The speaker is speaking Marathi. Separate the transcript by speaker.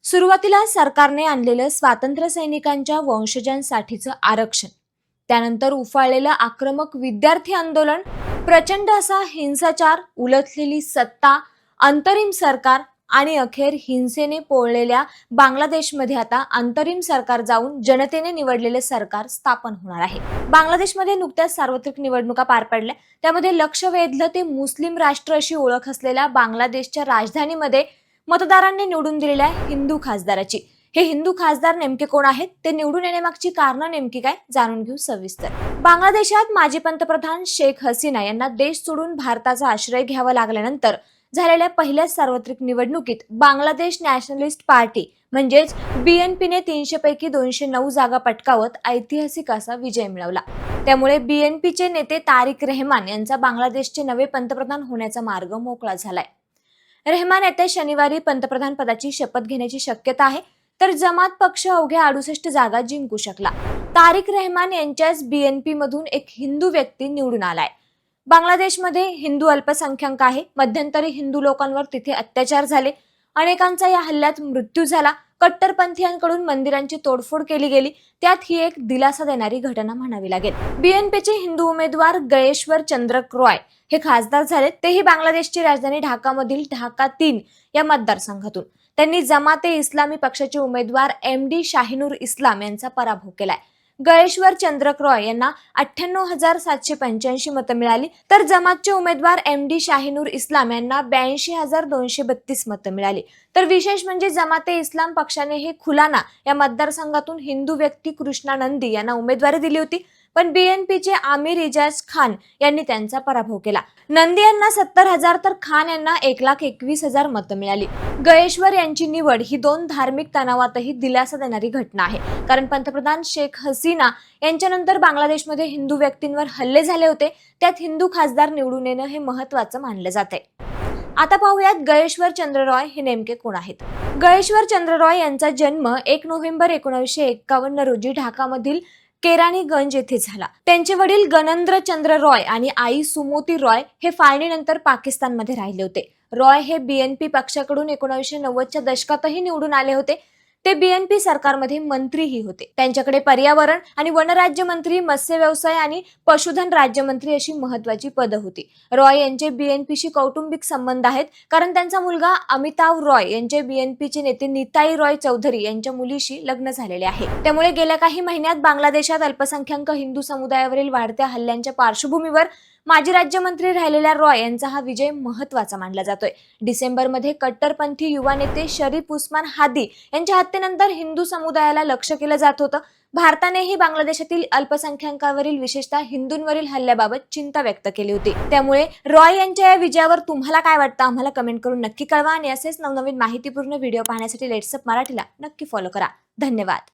Speaker 1: सुरुवातीला सरकारने आणलेलं स्वातंत्र्य सैनिकांच्या वंशजांसाठीचं आरक्षण, त्यानंतर उफाळलेलं आक्रमक विद्यार्थी आंदोलन, प्रचंड असा हिंसाचार, उलथलेली सत्ता, अंतरिम सरकार आणि अखेर हिंसेने पोळलेल्या बांगलादेशमध्ये आता अंतरिम सरकार जाऊन जनतेने निवडलेले सरकार स्थापन होणार आहे। बांगलादेशमध्ये नुकत्याच सार्वत्रिक निवडणुका पार पडल्या। त्यामध्ये लक्ष वेधलं ते मुस्लिम राष्ट्र अशी ओळख असलेल्या बांगलादेशच्या राजधानीमध्ये मतदारांनी निवडून दिलेल्या हिंदू खासदाराची। हे हिंदू खासदार नेमके कोण आहेत, ते निवडून येण्यामागची कारणं नेमकी काय, जाणून घेऊ सविस्तर। बांगलादेशात माजी पंतप्रधान शेख हसीना यांना देश सोडून भारताचा आश्रय घ्यावा लागल्यानंतर झालेल्या पहिल्या सार्वत्रिक निवडणुकीत बांगलादेश नॅशनलिस्ट पार्टी म्हणजेच बीएनपीने 300 पैकी 209 जागा पटकावत ऐतिहासिक असा विजय मिळवला। त्यामुळे बीएनपीचे नेते तारिक रहमान यांचा बांगलादेशचे नवे पंतप्रधान होण्याचा मार्ग मोकळा झालाय। रहमान येत्या शनिवारी पंतप्रधान पदाची शपथ घेण्याची शक्यता आहे, तर जमात पक्ष अवघ्या 68 जागा जिंकू शकला। तारिक रहमान यांच्याच बीएनपी मधून एक हिंदू व्यक्ती निवडून आलाय। बांगलादेशमध्ये हिंदू अल्पसंख्याक आहे। मध्यंतरी हिंदू लोकांवर तिथे अत्याचार झाले, अनेकांचा या हल्ल्यात मृत्यू झाला। कट्टरपंथीयांकडून मंदिरांची तोडफोड केली गेली, त्यात ही एक दिलासा देणारी घटना म्हणावी लागेल। बीएनपीचे हिंदू उमेदवार गयेश्वर चंद्रक रॉय हे खासदार झाले, तेही बांगलादेशची राजधानी ढाकामधील ढाका 3 या मतदारसंघातून। त्यांनी जमाते इस्लामी पक्षाचे उमेदवार एमडी शाहिनूर इस्लाम यांचा पराभव केलाय। गयेश्वर चंद्रक रॉय यांना 98,785 मतं मिळाली, तर जमातचे उमेदवार एमडी शाहिनूर इस्लाम यांना 82,232 मतं मिळाली। तर विशेष म्हणजे जमाते इस्लाम पक्षाने हे खुलाना या मतदारसंघातून हिंदू व्यक्ती कृष्णा नंदी यांना उमेदवारी दिली होती, पण बीएनपीचे आमिर इजाज खान यांनी त्यांचा पराभव केला। नंदी यांना 70,000 तर खान यांना 1,21,000 मतं मिळाली। गयेश्वर यांची निवड ही दोन धार्मिक तणावातही दिलासा देणारी घटना आहे, कारण पंतप्रधान शेख हसीना यांच्यानंतर बांगलादेशमध्ये हिंदू व्यक्तींवर हल्ले झाले होते, त्यात हिंदू खासदार निवडून येणं हे महत्त्वाचं मानलं जातंय। आता पाहूयात गयेश्वर चंद्र रॉय हे नेमके कोण आहेत। गयेश्वर चंद्र रॉय यांचा जन्म 1 नोव्हेंबर 1951 रोजी ढाकामधील केरानीगंज येथे झाला। त्यांचे वडील गणेंद्र चंद्र रॉय आणि आई सुमोती रॉय हे फाळणीनंतर पाकिस्तानमध्ये राहिले होते। रॉय हे बीएनपी पक्षाकडून 1990च्या दशकातही निवडून आले होते। ते बीएनपी सरकारमध्ये मंत्रीही होते। त्यांच्याकडे पर्यावरण आणि वन राज्यमंत्री, मत्स्य व्यवसाय आणि पशुधन राज्यमंत्री अशी महत्त्वाची पदं होती। रॉय यांचे बीएनपीशी कौटुंबिक संबंध आहेत, कारण त्यांचा मुलगा अमिताभ रॉय यांचे बीएनपीचे नेते निताई रॉय चौधरी यांच्या मुलीशी लग्न झालेले आहे। त्यामुळे गेल्या काही महिन्यात बांगलादेशात अल्पसंख्याक हिंदू समुदायावरील वाढत्या हल्ल्यांच्या पार्श्वभूमीवर माजी राज्यमंत्री राहिलेल्या रॉय यांचा हा विजय महत्त्वाचा मानला जातोय। डिसेंबरमध्ये कट्टरपंथी युवा नेते शरीफ उस्मान हादी यांच्या हत्येनंतर हिंदू समुदायाला लक्ष्य केलं जात होतं। भारतानेही बांगलादेशातील अल्पसंख्याकांवरील, विशेषतः हिंदूंवरील हल्ल्याबाबत चिंता व्यक्त केली होती। त्यामुळे रॉय यांच्या या विजयावर तुम्हाला काय वाटतं, आम्हाला कमेंट करून नक्की कळवा आणि असेच नवनवीन माहितीपूर्ण व्हिडिओ पाहण्यासाठी लेट्सअप मराठीला नक्की फॉलो करा। धन्यवाद।